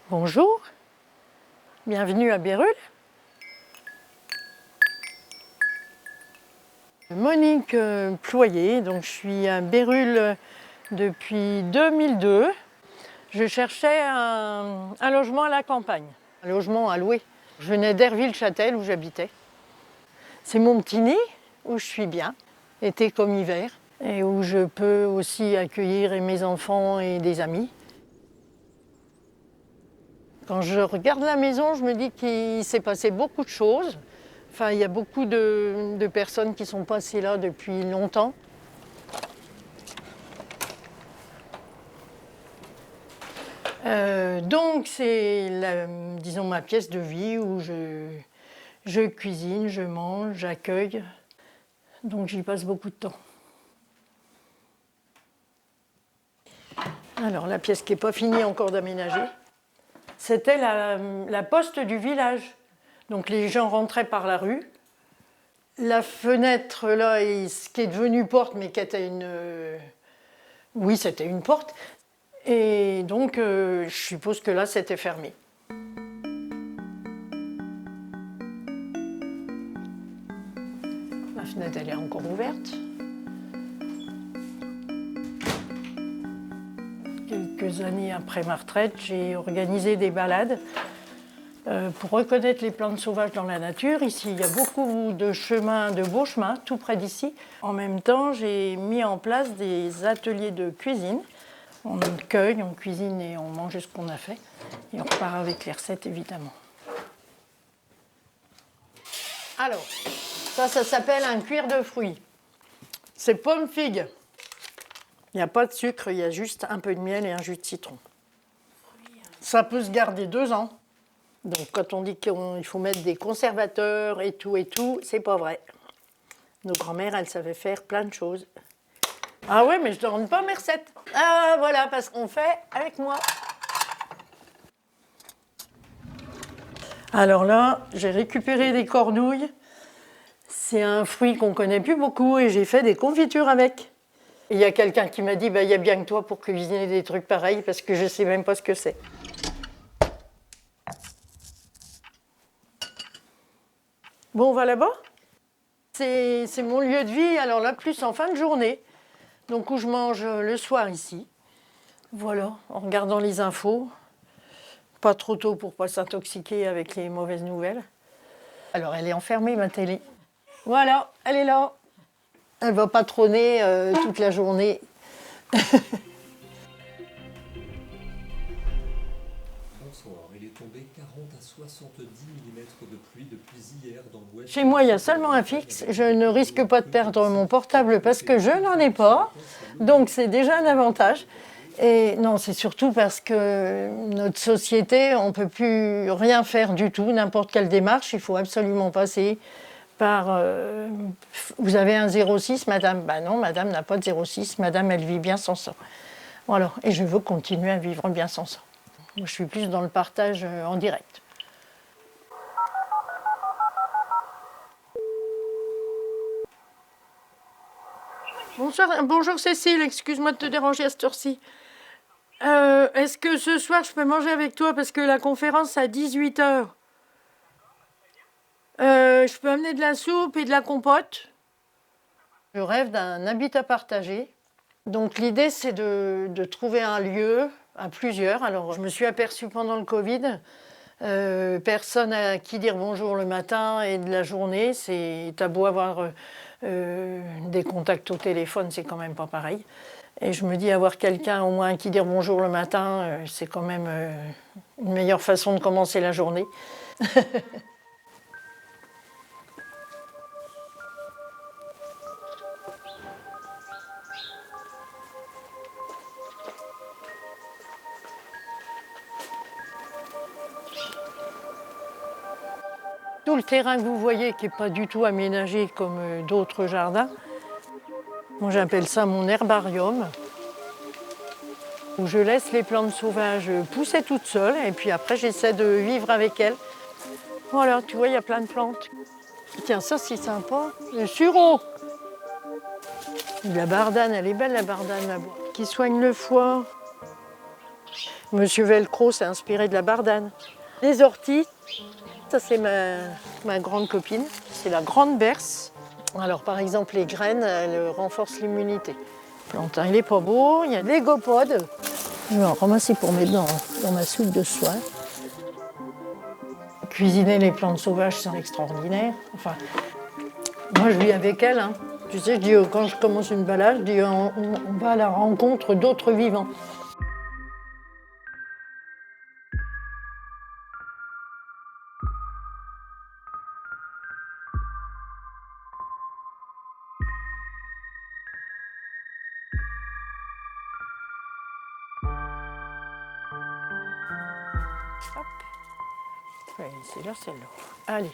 Bonjour, bienvenue à Bérulle. Monique Ployer, donc je suis à Bérulle depuis 2002. Je cherchais un logement à la campagne, un logement à louer. Je venais d'Herville-Châtel où j'habitais. C'est mon petit nid où je suis bien, été comme hiver, et où je peux aussi accueillir mes enfants et des amis. Quand je regarde la maison, je me dis qu'il s'est passé beaucoup de choses. Enfin, il y a beaucoup de personnes qui sont passées là depuis longtemps. Donc c'est, disons, ma pièce de vie où je cuisine, je mange, j'accueille. Donc j'y passe beaucoup de temps. Alors la pièce qui n'est pas finie encore d'aménager, c'était la poste du village. Donc les gens rentraient par la rue. La fenêtre là, ce qui est devenu porte, mais qui était une... Oui, c'était une porte. Et donc, je suppose que là, c'était fermé. La fenêtre, elle est encore ouverte. Quelques années après ma retraite, j'ai organisé des balades pour reconnaître les plantes sauvages dans la nature. Ici, il y a beaucoup de chemins, de beaux chemins, tout près d'ici. En même temps, j'ai mis en place des ateliers de cuisine. On cueille, on cuisine et on mange ce qu'on a fait. Et on repart avec les recettes, évidemment. Alors, ça s'appelle un cuir de fruits. C'est pomme-figue. Il n'y a pas de sucre, il y a juste un peu de miel et un jus de citron. Ça peut se garder 2 ans. Donc, quand on dit qu'il faut mettre des conservateurs et tout, c'est pas vrai. Nos grands-mères, elles savaient faire plein de choses. Ah ouais, mais je ne donne pas mes recettes. Ah voilà, parce qu'on fait avec moi. Alors là, j'ai récupéré des cornouilles. C'est un fruit qu'on ne connaît plus beaucoup et j'ai fait des confitures avec. Il y a quelqu'un qui m'a dit, il y a bien que toi pour cuisiner des trucs pareils parce que je ne sais même pas ce que c'est. Bon, on va là-bas. C'est mon lieu de vie, alors là, plus en fin de journée. Donc où je mange le soir ici. Voilà, en regardant les infos. Pas trop tôt pour ne pas s'intoxiquer avec les mauvaises nouvelles. Alors elle est enfermée, ma télé. Voilà, elle est là. Elle va patronner toute la journée. Bonsoir, il est tombé 40 à 70 mm de pluie depuis hier dans l'ouest. Chez moi, il y a seulement un fixe. Je ne risque pas de perdre mon portable parce que je n'en ai pas. Donc c'est déjà un avantage. Et non, c'est surtout parce que notre société, on ne peut plus rien faire du tout, n'importe quelle démarche, il faut absolument passer par... vous avez un 06, madame? Ben non, madame n'a pas de 06, madame, elle vit bien sans ça. Voilà, et je veux continuer à vivre bien sans ça. Moi, je suis plus dans le partage en direct. Bonjour Cécile, excuse-moi de te déranger à cette heure-ci. Est-ce que ce soir je peux manger avec toi parce que la conférence c'est à 18h? Je peux amener de la soupe et de la compote. Je rêve d'un habitat partagé. Donc l'idée c'est de trouver un lieu à plusieurs. Alors je me suis aperçue pendant le Covid, personne à qui dire bonjour le matin et de la journée. T'as beau avoir des contacts au téléphone, c'est quand même pas pareil. Et je me dis, avoir quelqu'un au moins à qui dire bonjour le matin, c'est quand même une meilleure façon de commencer la journée. Tout le terrain que vous voyez, qui n'est pas du tout aménagé comme d'autres jardins, moi j'appelle ça mon herbarium, où je laisse les plantes sauvages pousser toutes seules et puis après j'essaie de vivre avec elles. Voilà, tu vois, il y a plein de plantes. Tiens, ça c'est sympa, le sureau. La bardane, elle est belle la bardane là-bas, qui soigne le foie. Monsieur Velcro s'est inspiré de la bardane. Les orties, ça c'est ma grande copine, c'est la grande berce. Alors par exemple les graines, elles renforcent l'immunité. Le plantain il est pas beau, il y a des gopodes. Je vais en ramasser pour mettre dans ma soupe de soie. Cuisiner les plantes sauvages, c'est extraordinaire. Enfin, moi je vis avec elle. Hein. Tu sais, je dis, quand je commence une balade, je dis on va à la rencontre d'autres vivants. Hop. Je vais laisser là celle-là. Allez.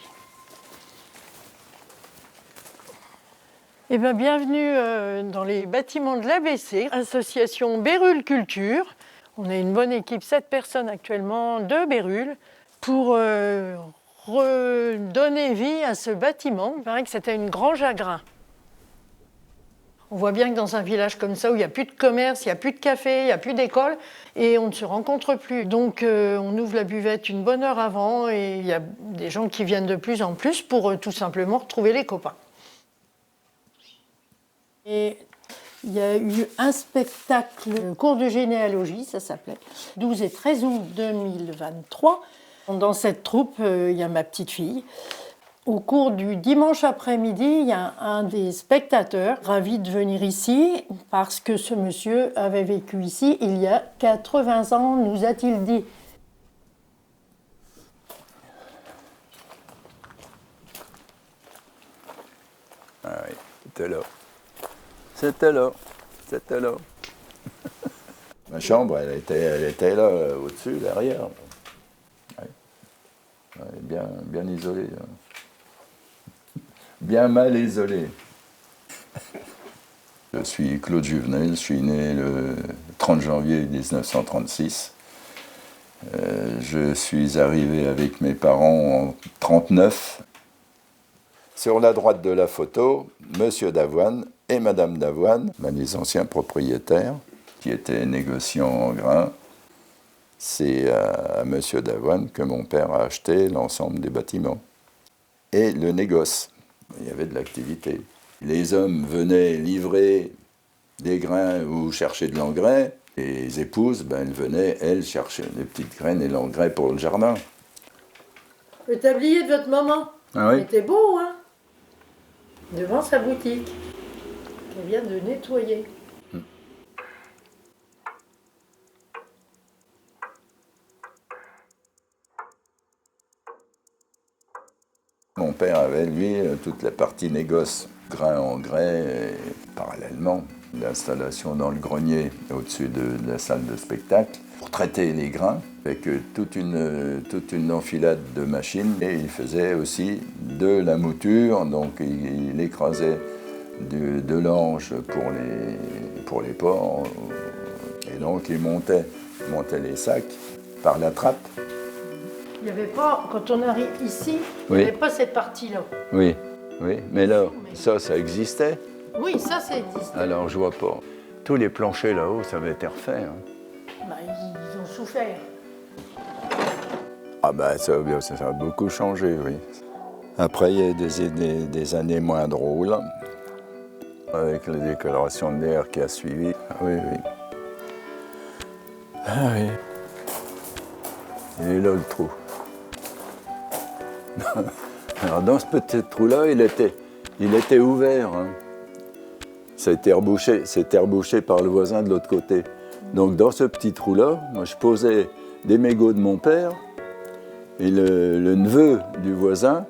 Eh bien, bienvenue dans les bâtiments de l'ABC, association Bérulle Culture. On est une bonne équipe, 7 personnes actuellement de Bérulle, pour redonner vie à ce bâtiment. Il paraît que c'était une grange à grains. On voit bien que dans un village comme ça, où il n'y a plus de commerce, il n'y a plus de café, il n'y a plus d'école, et on ne se rencontre plus. Donc on ouvre la buvette une bonne heure avant, et il y a des gens qui viennent de plus en plus pour tout simplement retrouver les copains. Et il y a eu un spectacle, cours de généalogie, ça s'appelait, 12 et 13 août 2023. Dans cette troupe, il y a ma petite fille. Au cours du dimanche après-midi, il y a un des spectateurs ravi de venir ici parce que ce monsieur avait vécu ici il y a 80 ans, nous a-t-il dit. Ah oui, c'était là. C'était là. C'était là. Ma chambre, elle était là, au-dessus, derrière. Ouais. Ouais, bien isolée. Bien mal isolée. Je suis Claude Juvenel, je suis né le 30 janvier 1936. Je suis arrivé avec mes parents en 1939. Sur la droite de la photo, Monsieur Davoine et Madame Davoine, les anciens propriétaires, qui étaient négociants en grains. C'est à Monsieur Davoine que mon père a acheté l'ensemble des bâtiments. Et le négoce, il y avait de l'activité. Les hommes venaient livrer des grains ou chercher de l'engrais. Et les épouses, elles venaient, elles, chercher les petites graines et l'engrais pour le jardin. Le tablier de votre maman, Ah oui? il était beau, hein? Devant sa boutique, qu'elle vient de nettoyer. Mon père avait, lui, toute la partie négoce, grain en grès, et parallèlement, l'installation dans le grenier au-dessus de la salle de spectacle pour traiter les grains, avec toute une enfilade de machines. Et il faisait aussi de la mouture, donc il écrasait de l'ange pour les porcs, et donc il montait les sacs par la trappe. Il n'y avait pas, quand on arrive ici, il Oui. n'y avait pas cette partie-là. Oui, mais là, ça existait. Oui, ça existe. Alors je vois pas. Tous les planchers là-haut, ça avait été refait. Hein. Bah, ils ont souffert. Ah ben ça a beaucoup changé, oui. Après, il y a des années moins drôles, avec la déclaration de guerre qui a suivi. Ah oui. Ah oui. Il est là le trou. Alors dans ce petit trou-là, il était ouvert. Hein. C'était rebouché par le voisin de l'autre côté. Donc dans ce petit trou-là, moi je posais des mégots de mon père et le neveu du voisin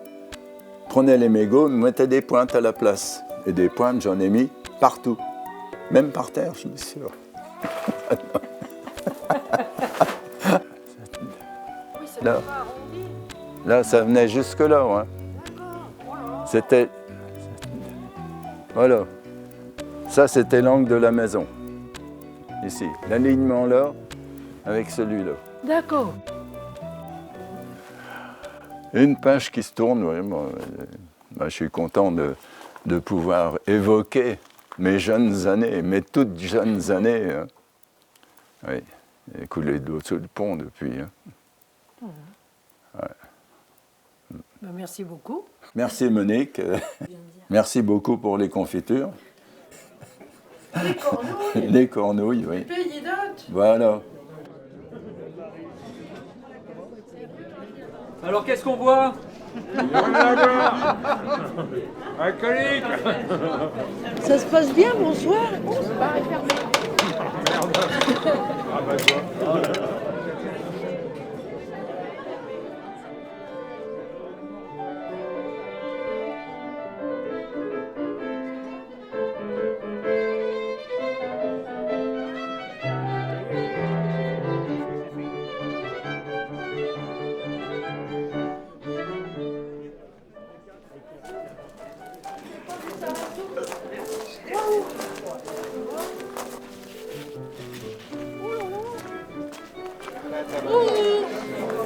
prenait les mégots, me mettait des pointes à la place. Et des pointes, j'en ai mis partout. Même par terre, je suis sûr. Là, ça venait jusque-là. Hein. C'était... Voilà. Ça, c'était l'angle de la maison. Ici. L'alignement là, avec celui-là. D'accord. Une page qui se tourne, oui. Moi, je suis content de pouvoir évoquer mes jeunes années, mes toutes jeunes années. Hein. Oui. Il y a coulé de l'eau sous le pont depuis. Hein. Ben, merci beaucoup. Merci Monique. Merci beaucoup pour les confitures. Les cornouilles. Les cornouilles, oui. Pays d'hôtes. Voilà. Alors qu'est-ce qu'on voit? Alcoolique. Ça se passe bien, bonsoir.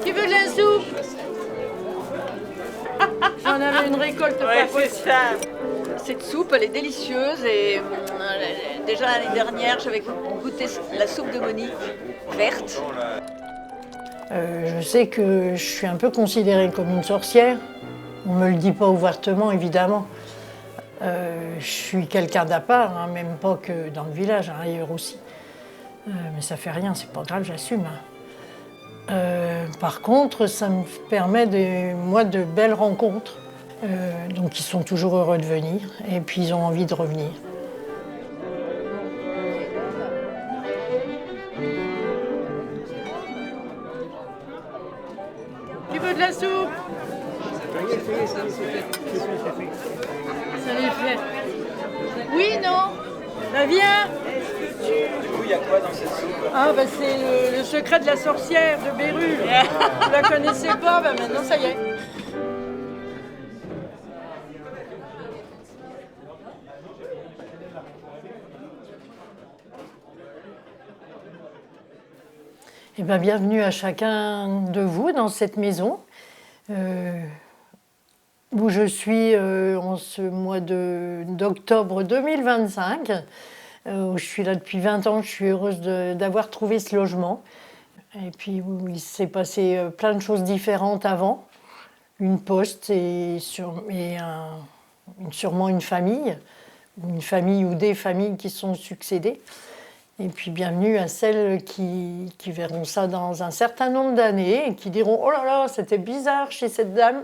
Qui veut de la soupe? J'en avais une récolte pas possible. Cette soupe, elle est délicieuse et déjà l'année dernière, j'avais goûté la soupe de Monique, verte. Je sais que je suis un peu considérée comme une sorcière. On ne me le dit pas ouvertement, évidemment. Je suis quelqu'un d'à part, hein, même pas que dans le village, hein, ailleurs aussi. Mais ça fait rien, c'est pas grave, j'assume. Hein. Par contre, ça me permet de belles rencontres. Donc ils sont toujours heureux de venir et puis ils ont envie de revenir. Tu veux de la soupe? Ça les fait. Oui, non? Bah viens. Du coup, il y a quoi dans cette soupe? Ah bah c'est le secret de la sorcière de Béru. Vous la connaissez pas? Bah maintenant ça y est. Eh bien, bienvenue à chacun de vous dans cette maison où je suis en ce mois d'octobre 2025. Où je suis là depuis 20 ans, je suis heureuse d'avoir trouvé ce logement. Et puis où il s'est passé plein de choses différentes avant. Une poste et sûrement une famille ou des familles qui sont succédées. Et puis bienvenue à celles qui verront ça dans un certain nombre d'années et qui diront « Oh là là, c'était bizarre chez cette dame !»